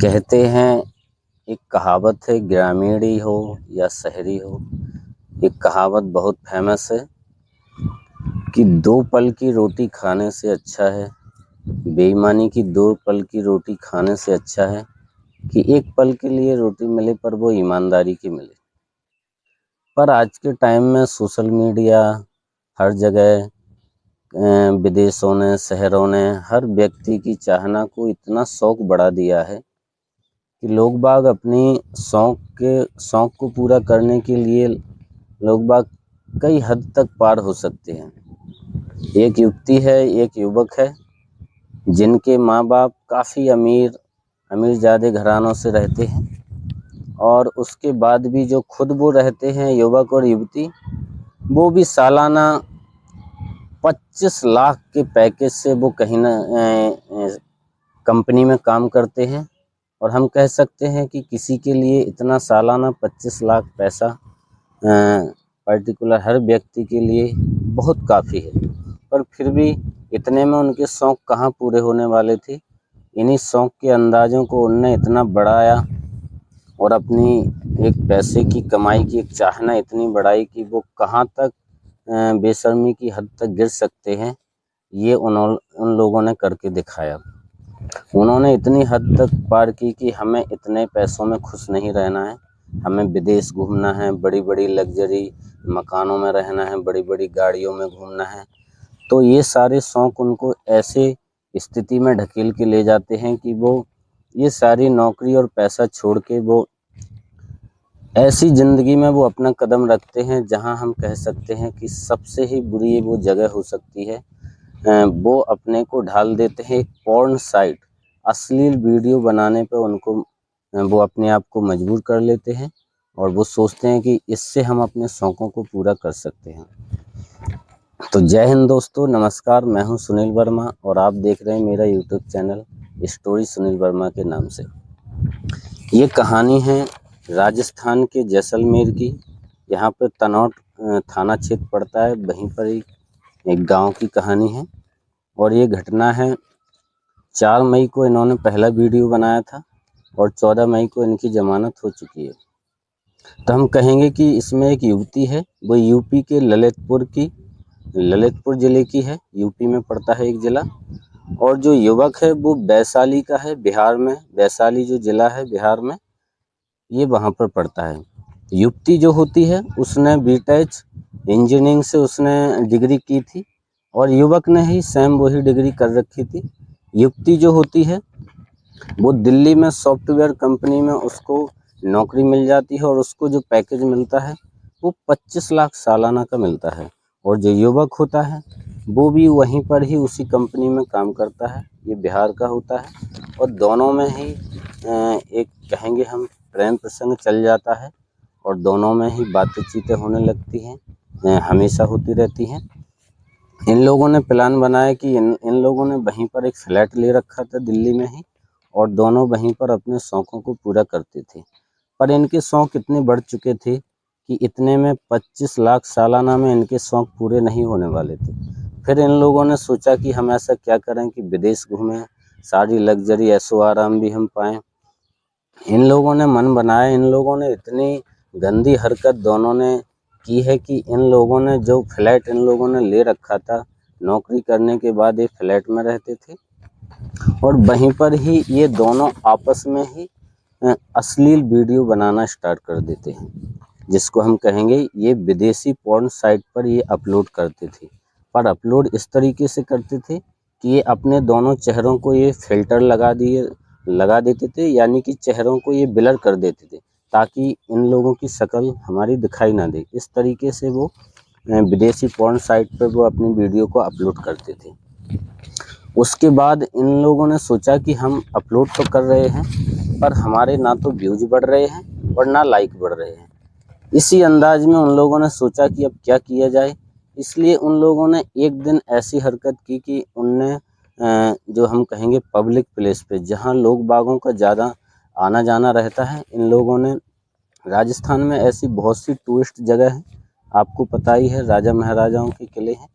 कहते हैं, एक कहावत है, ग्रामीणी हो या शहरी हो, एक कहावत बहुत फेमस है कि दो पल की रोटी खाने से अच्छा है, बेईमानी की दो पल की रोटी खाने से अच्छा है कि एक पल के लिए रोटी मिले पर वो ईमानदारी की मिले। पर आज के टाइम में सोशल मीडिया हर जगह, विदेशों ने, शहरों ने हर व्यक्ति की चाहना को इतना शौक बढ़ा दिया है कि लोग बाग अपनी शौक को पूरा करने के लिए लोग बाग कई हद तक पार हो सकते हैं। एक युवती है, एक युवक है जिनके माँ बाप काफ़ी अमीरजादे घरानों से रहते हैं और उसके बाद भी जो खुद वो रहते हैं युवक और युवती, वो भी सालाना 25 लाख के पैकेज से वो कहीं ना कंपनी में काम करते हैं। और हम कह सकते हैं कि किसी के लिए इतना सालाना 25 लाख पैसा पर्टिकुलर हर व्यक्ति के लिए बहुत काफ़ी है। पर फिर भी इतने में उनके शौक़ कहाँ पूरे होने वाले थे। इन्हीं शौक़ के अंदाज़ों को उनने इतना बढ़ाया और अपनी एक पैसे की कमाई की एक चाहना इतनी बढ़ाई कि वो कहाँ तक बेशर्मी की हद तक गिर सकते हैं, ये उन लोगों ने करके दिखाया। उन्होंने इतनी हद तक पार की कि हमें इतने पैसों में खुश नहीं रहना है, हमें विदेश घूमना है, बड़ी बड़ी लग्जरी मकानों में रहना है, बड़ी बड़ी गाड़ियों में घूमना है। तो ये सारे शौक़ उनको ऐसे स्थिति में ढकेल के ले जाते हैं कि वो ये सारी नौकरी और पैसा छोड़ के वो ऐसी ज़िंदगी में वो अपना कदम रखते हैं जहां हम कह सकते हैं कि सबसे ही बुरी वो जगह हो सकती है। वो अपने को ढाल देते हैं एक पॉर्न साइट, अश्लील वीडियो बनाने पे उनको वो अपने आप को मजबूर कर लेते हैं और वो सोचते हैं कि इससे हम अपने शौक़ों को पूरा कर सकते हैं। तो जय हिंद दोस्तों, नमस्कार। मैं हूं सुनील वर्मा और आप देख रहे हैं मेरा YouTube channel story Sunil Verma के नाम से। ये कहानी है राजस्थान के जैसलमेर की। यहाँ पर तनौट थाना क्षेत्र पड़ता है, वहीं पर एक गांव की कहानी है और ये घटना है 4 मई को इन्होंने पहला वीडियो बनाया था और 14 मई को इनकी ज़मानत हो चुकी है। तो हम कहेंगे कि इसमें एक युवती है, वो यूपी के ललितपुर ज़िले की है, यूपी में पड़ता है एक ज़िला। और जो युवक है वो वैशाली का है, बिहार में। वैशाली जो ज़िला है बिहार में, ये वहाँ पर पड़ता है। युवती जो होती है उसने बीटेक इंजीनियरिंग से उसने डिग्री की थी और युवक ने ही सेम वही डिग्री कर रखी थी। युवती जो होती है वो दिल्ली में सॉफ्टवेयर कंपनी में उसको नौकरी मिल जाती है और उसको जो पैकेज मिलता है वो 25 लाख सालाना का मिलता है। और जो युवक होता है वो भी वहीं पर ही उसी कंपनी में काम करता है, ये बिहार का होता है। और दोनों में ही एक कहेंगे हम प्रेम प्रसंग चल जाता है और दोनों में ही बातचीतें होने लगती हैं, हमेशा होती रहती हैं। इन लोगों ने प्लान बनाया कि इन लोगों ने वहीं पर एक फ्लैट ले रखा था दिल्ली में ही और दोनों वहीं पर अपने शौक़ों को पूरा करते थे। पर इनके शौक़ इतने बढ़ चुके थे कि इतने में 25 लाख सालाना में इनके शौक़ पूरे नहीं होने वाले थे। फिर इन लोगों ने सोचा कि हम ऐसा क्या करें कि विदेश घूमें, सारी लग्जरी ऐशो आराम भी हम पाएँ। इन लोगों ने मन बनाया, इन लोगों ने इतनी गंदी हरकत दोनों ने की है कि इन लोगों ने जो फ्लैट इन लोगों ने ले रखा था, नौकरी करने के बाद एक फ्लैट में रहते थे और वहीं पर ही ये दोनों आपस में ही अश्लील वीडियो बनाना स्टार्ट कर देते हैं, जिसको हम कहेंगे ये विदेशी पॉर्न साइट पर ये अपलोड करते थे। पर अपलोड इस तरीके से करते थे कि ये अपने दोनों चेहरों को ये फिल्टर लगा देते थे, यानी कि चेहरों को ये ब्लर कर देते थे ताकि इन लोगों की शक्ल हमारी दिखाई ना दे। इस तरीके से वो विदेशी पॉर्न साइट पर वो अपनी वीडियो को अपलोड करते थे। उसके बाद इन लोगों ने सोचा कि हम अपलोड तो कर रहे हैं पर हमारे ना तो व्यूज बढ़ रहे हैं और ना लाइक बढ़ रहे हैं। इसी अंदाज में उन लोगों ने सोचा कि अब क्या किया जाए। इसलिए उन लोगों ने एक दिन ऐसी हरकत की कि उनने जो हम कहेंगे पब्लिक प्लेस पे, जहां लोग बागों का ज़्यादा आना जाना रहता है, इन लोगों ने, राजस्थान में ऐसी बहुत सी टूरिस्ट जगह है, आपको पता ही है, राजा महाराजाओं के किले हैं।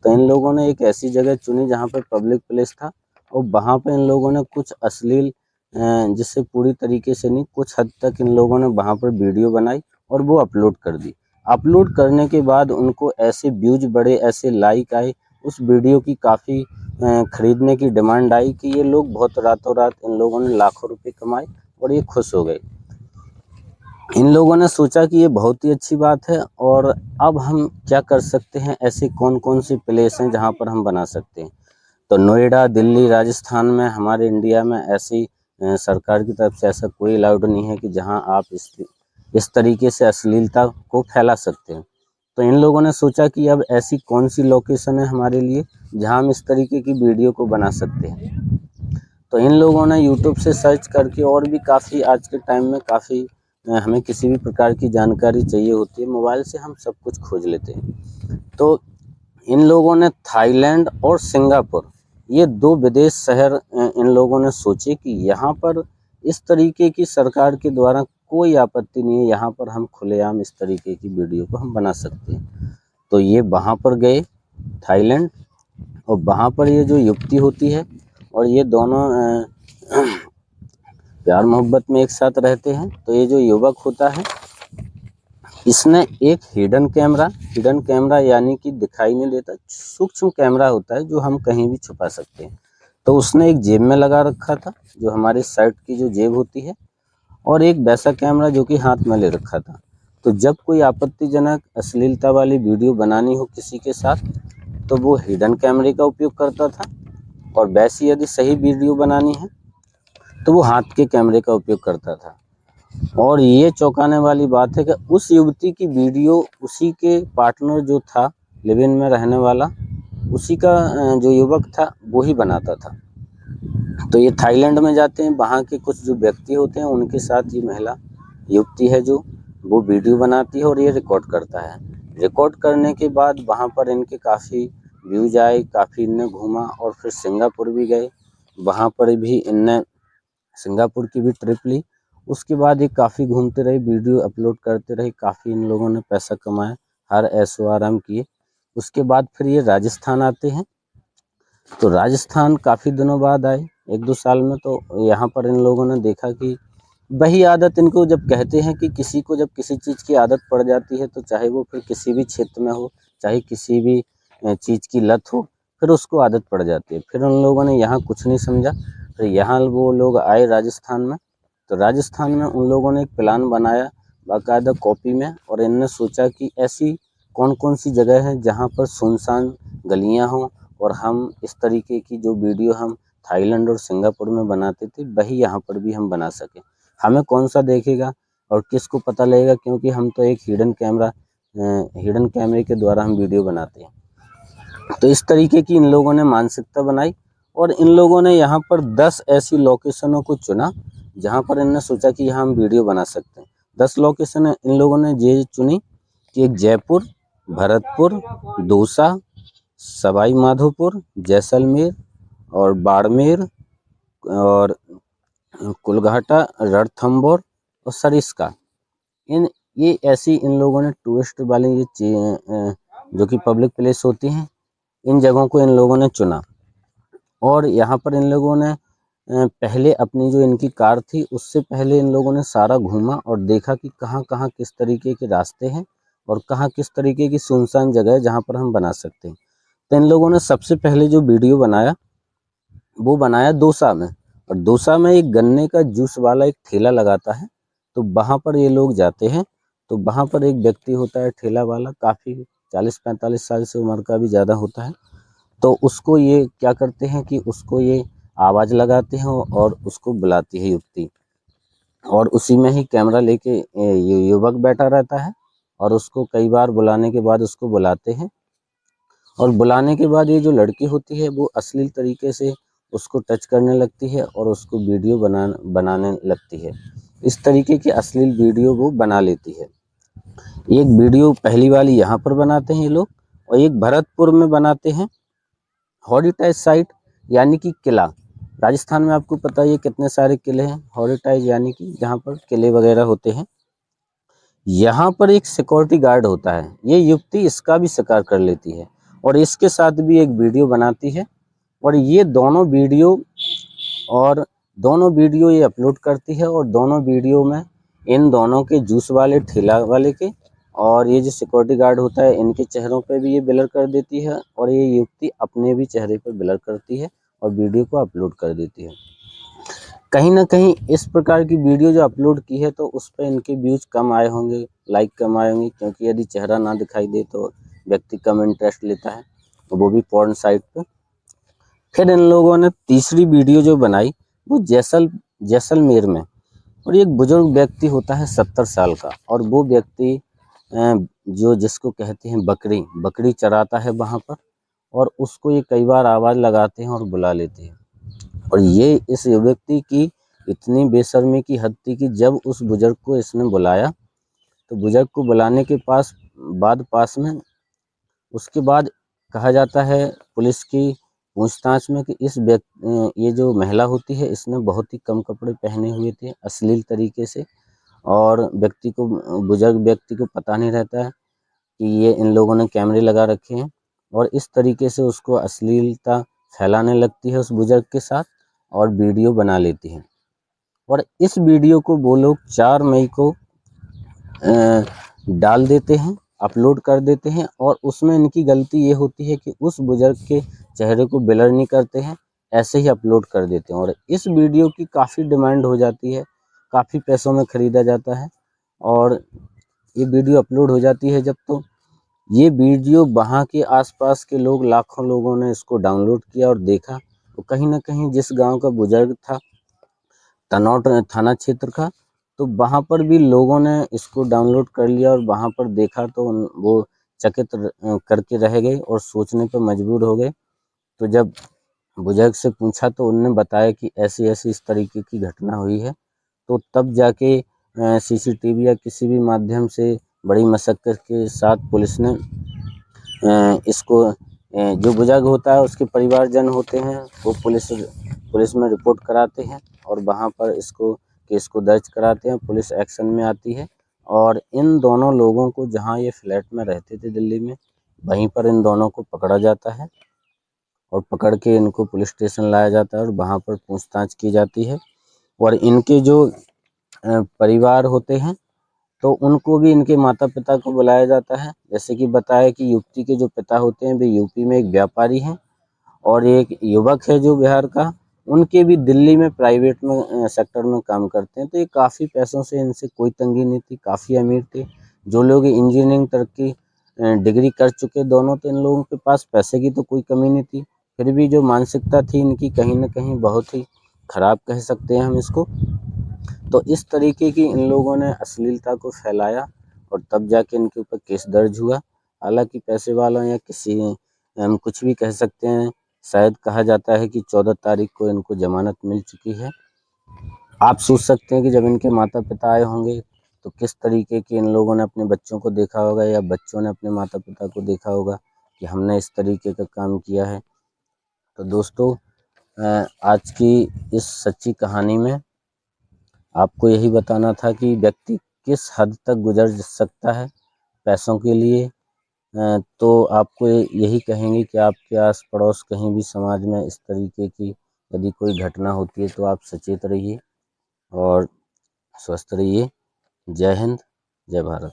तो इन लोगों ने एक ऐसी जगह चुनी जहाँ पर पब्लिक प्लेस था और वहाँ पे इन लोगों ने कुछ अश्लील जिससे पूरी तरीके से नहीं, कुछ हद तक इन लोगों ने वहाँ पर वीडियो बनाई और वो अपलोड कर दी। अपलोड करने के बाद उनको ऐसे व्यूज बढ़े, ऐसे लाइक आए, उस वीडियो की काफ़ी खरीदने की डिमांड आई कि ये लोग बहुत रातों रात इन लोगों ने लाखों रुपए कमाए और ये खुश हो गए। इन लोगों ने सोचा कि ये बहुत ही अच्छी बात है और अब हम क्या कर सकते हैं, ऐसे कौन कौन से प्लेस हैं जहाँ पर हम बना सकते हैं। तो नोएडा, दिल्ली, राजस्थान में, हमारे इंडिया में ऐसी सरकार की तरफ से ऐसा कोई अलाउड नहीं है कि जहाँ आप इस तरीके से अश्लीलता को फैला सकते हैं। तो इन लोगों ने सोचा कि अब ऐसी कौन सी लोकेशन है हमारे लिए जहाँ हम इस तरीके की वीडियो को बना सकते हैं। तो इन लोगों ने यूट्यूब से सर्च करके, और भी काफ़ी आज के टाइम में काफ़ी हमें किसी भी प्रकार की जानकारी चाहिए होती है, मोबाइल से हम सब कुछ खोज लेते हैं। तो इन लोगों ने थाईलैंड और सिंगापुर, ये 2 विदेश शहर इन लोगों ने सोचे कि यहाँ पर इस तरीके की सरकार के द्वारा कोई आपत्ति नहीं है, यहाँ पर हम खुलेआम इस तरीके की वीडियो को हम बना सकते हैं। तो ये वहाँ पर गए, थाईलैंड, और वहाँ पर ये जो युवती होती है और ये दोनों प्यार मोहब्बत में एक साथ रहते हैं। तो ये जो युवक होता है, इसने एक हिडन कैमरा यानी कि दिखाई नहीं देता, सूक्ष्म कैमरा होता है जो हम कहीं भी छुपा सकते हैं। तो उसने एक जेब में लगा रखा था, जो हमारे शर्ट की जो जेब होती है, और एक वैसा कैमरा जो कि हाथ में ले रखा था। तो जब कोई आपत्तिजनक अश्लीलता वाली वीडियो बनानी हो किसी के साथ, तो वो हिडन कैमरे का उपयोग करता था, और वैसी यदि सही वीडियो बनानी है तो वो हाथ के कैमरे का उपयोग करता था। और ये चौंकाने वाली बात है कि उस युवती की वीडियो उसी के पार्टनर जो था, लिव इन में रहने वाला, उसी का जो युवक था वो ही बनाता था। तो ये थाईलैंड में जाते हैं, वहाँ के कुछ जो व्यक्ति होते हैं उनके साथ ये महिला युवती है जो वो वीडियो बनाती है और ये रिकॉर्ड करता है। रिकॉर्ड करने के बाद वहाँ पर इनके काफ़ी व्यूज आए, काफ़ी इनने घूमा, और फिर सिंगापुर भी गए, वहाँ पर भी इनने सिंगापुर की भी ट्रिप ली। उसके बाद ये काफ़ी घूमते रहे, वीडियो अपलोड करते रहे, काफ़ी इन लोगों ने पैसा कमाया, हर ऐशो आराम किए। उसके बाद फिर ये राजस्थान आते हैं। तो राजस्थान काफ़ी दिनों बाद आए, 1-2 साल में। तो यहाँ पर इन लोगों ने देखा कि वही आदत, इनको जब कहते हैं कि किसी को जब किसी चीज़ की आदत पड़ जाती है, तो चाहे वो फिर किसी भी क्षेत्र में हो, चाहे किसी भी चीज़ की लत हो, फिर उसको आदत पड़ जाती है। फिर उन लोगों ने यहाँ कुछ नहीं समझा, फिर यहाँ वो लोग आए राजस्थान में। तो राजस्थान में उन लोगों ने एक प्लान बनाया बाकायदा कॉपी में, और इनने सोचा कि ऐसी कौन कौन सी जगह है जहाँ पर सुनसान गलियाँ हों, और हम इस तरीके की जो वीडियो हम थाईलैंड और सिंगापुर में बनाते थे वही यहाँ पर भी हम बना सकें। हमें कौन सा देखेगा और किसको पता लगेगा, क्योंकि हम तो एक हिडन कैमरे के द्वारा हम वीडियो बनाते हैं। तो इस तरीके की इन लोगों ने मानसिकता बनाई, और इन लोगों ने यहाँ पर 10 ऐसी लोकेशनों को चुना जहाँ पर इन्होंने सोचा कि यहाँ हम वीडियो बना सकते हैं। 10 लोकेशन इन लोगों ने ये चुनी कि एक जयपुर, भरतपुर, दौसा, सवाई माधोपुर, जैसलमेर और बाड़मेर और कुलघाटा, रणथंभौर और सरिस्का। ये ऐसी इन लोगों ने टूरिस्ट वाले जो कि पब्लिक प्लेस होती हैं, इन जगहों को इन लोगों ने चुना। और यहाँ पर इन लोगों ने पहले अपनी जो इनकी कार थी उससे पहले इन लोगों ने सारा घूमा और देखा कि कहाँ कहाँ किस तरीके के रास्ते हैं और कहाँ किस तरीके की सुनसान जगह है जहाँ पर हम बना सकते हैं। तो इन लोगों ने सबसे पहले जो वीडियो बनाया वो बनाया दौसा में, और दौसा में एक गन्ने का जूस वाला एक ठेला लगाता है। तो वहाँ पर ये लोग जाते हैं। तो वहाँ पर एक व्यक्ति होता है ठेला वाला, काफ़ी 40-45 साल से उम्र का भी ज़्यादा होता है। तो उसको ये क्या करते हैं कि उसको ये आवाज़ लगाते हैं और उसको बुलाती है युवती, और उसी में ही कैमरा लेके ये युवक बैठा रहता है, और उसको कई बार बुलाने के बाद उसको बुलाते हैं, और बुलाने के बाद ये जो लड़की होती है वो अश्लील तरीके से उसको टच करने लगती है और उसको वीडियो बनाने लगती है। इस तरीके की अश्लील वीडियो वो बना लेती है। एक वीडियो पहली वाली यहाँ पर बनाते हैं ये लोग, और एक भरतपुर में बनाते हैं, हेरिटेज साइट यानी कि किला। राजस्थान में आपको पता है ये कितने सारे किले हैं, हेरिटेज यानी कि जहाँ पर किले वगैरह होते हैं। यहाँ पर एक सिक्योरिटी गार्ड होता है, ये युवती इसका भी शिकार कर लेती है और इसके साथ भी एक वीडियो बनाती है। और ये दोनों वीडियो और दोनों वीडियो ये अपलोड करती है और दोनों वीडियो में इन दोनों के जूस वाले ठेला वाले के और ये जो सिक्योरिटी गार्ड होता है इनके चेहरों पे भी ये ब्लर कर देती है और ये युवती अपने भी चेहरे पर ब्लर करती है और वीडियो को अपलोड कर देती है। कहीं ना कहीं इस प्रकार की वीडियो जो अपलोड की है तो उस पर इनके व्यूज कम आए होंगे, लाइक कम आए होंगे, क्योंकि यदि चेहरा ना दिखाई दे तो व्यक्ति कम इंटरेस्ट लेता है, वो भी पॉर्न साइट पे। फिर इन लोगों ने तीसरी वीडियो जो बनाई वो जैसलमेर में, और एक बुजुर्ग व्यक्ति होता है 70 साल का, और वो व्यक्ति जो जिसको कहते हैं बकरी चराता है वहाँ पर, और उसको ये कई बार आवाज़ लगाते हैं और बुला लेते हैं। और ये इस व्यक्ति की इतनी बेशर्मी की हद थी कि जब उस बुजुर्ग को इसने बुलाया तो बुजुर्ग को बुलाने के पास में उसके बाद कहा जाता है पुलिस की पूछताछ में कि ये जो महिला होती है इसने बहुत ही कम कपड़े पहने हुए थे अश्लील तरीके से, और बुजुर्ग व्यक्ति को पता नहीं रहता है कि ये इन लोगों ने कैमरे लगा रखे हैं, और इस तरीके से उसको अश्लीलता फैलाने लगती है उस बुजुर्ग के साथ और वीडियो बना लेती है। और इस वीडियो को वो लोग 4 मई को डाल देते हैं, अपलोड कर देते हैं, और उसमें इनकी गलती ये होती है कि उस बुजुर्ग के चेहरे को ब्लर नहीं करते हैं, ऐसे ही अपलोड कर देते हैं। और इस वीडियो की काफ़ी डिमांड हो जाती है, काफ़ी पैसों में ख़रीदा जाता है, और ये वीडियो अपलोड हो जाती है जब, तो ये वीडियो वहाँ के आसपास के लोग, लाखों लोगों ने इसको डाउनलोड किया और देखा। तो कहीं ना कहीं जिस गांव का बुजुर्ग था तनौट थाना क्षेत्र का, तो वहाँ पर भी लोगों ने इसको डाउनलोड कर लिया और वहाँ पर देखा तो वो चकित करके रह गए और सोचने पर मजबूर हो गए। तो जब बुजुर्ग से पूछा तो उन्होंने बताया कि ऐसी ऐसी इस तरीके की घटना हुई है। तो तब जाके सीसीटीवी या किसी भी माध्यम से बड़ी मशक्कत के साथ पुलिस ने इसको जो बुजुर्ग होता है उसके परिवारजन होते हैं वो पुलिस में रिपोर्ट कराते हैं और वहाँ पर इसको केस को दर्ज कराते हैं, पुलिस एक्शन में आती है। और इन दोनों लोगों को, जहाँ ये फ्लैट में रहते थे दिल्ली में, वहीं पर इन दोनों को पकड़ा जाता है और पकड़ के इनको पुलिस स्टेशन लाया जाता है और वहाँ पर पूछताछ की जाती है। और इनके जो परिवार होते हैं तो उनको भी इनके माता पिता को बुलाया जाता है। जैसे कि बताया कि युवती के जो पिता होते हैं वे यूपी में एक व्यापारी हैं, और एक युवक है जो बिहार का, उनके भी दिल्ली में प्राइवेट में सेक्टर में काम करते हैं। तो ये काफ़ी पैसों से, इनसे कोई तंगी नहीं थी, काफ़ी अमीर थे। जो लोग इंजीनियरिंग तक की डिग्री कर चुके दोनों, तो इन लोगों के पास पैसे की तो कोई कमी नहीं थी। फिर भी जो मानसिकता थी इनकी कहीं ना कहीं बहुत ही खराब कह सकते हैं हम इसको। तो इस तरीके की इन लोगों ने अश्लीलता को फैलाया और तब जाके इनके ऊपर केस दर्ज हुआ। हालांकि पैसे वालों या किसी, हम कुछ भी कह सकते हैं, शायद कहा जाता है कि 14 तारीख को इनको जमानत मिल चुकी है। आप सोच सकते हैं कि जब इनके माता पिता आए होंगे तो किस तरीके के इन लोगों ने अपने बच्चों को देखा होगा या बच्चों ने अपने माता पिता को देखा होगा कि हमने इस तरीके का काम किया है। तो दोस्तों, आज की इस सच्ची कहानी में आपको यही बताना था कि व्यक्ति किस हद तक गुजर सकता है पैसों के लिए। तो आपको यही कहेंगे कि आपके आस पड़ोस कहीं भी समाज में इस तरीके की यदि कोई घटना होती है तो आप सचेत रहिए और स्वस्थ रहिए। जय हिंद, जय भारत।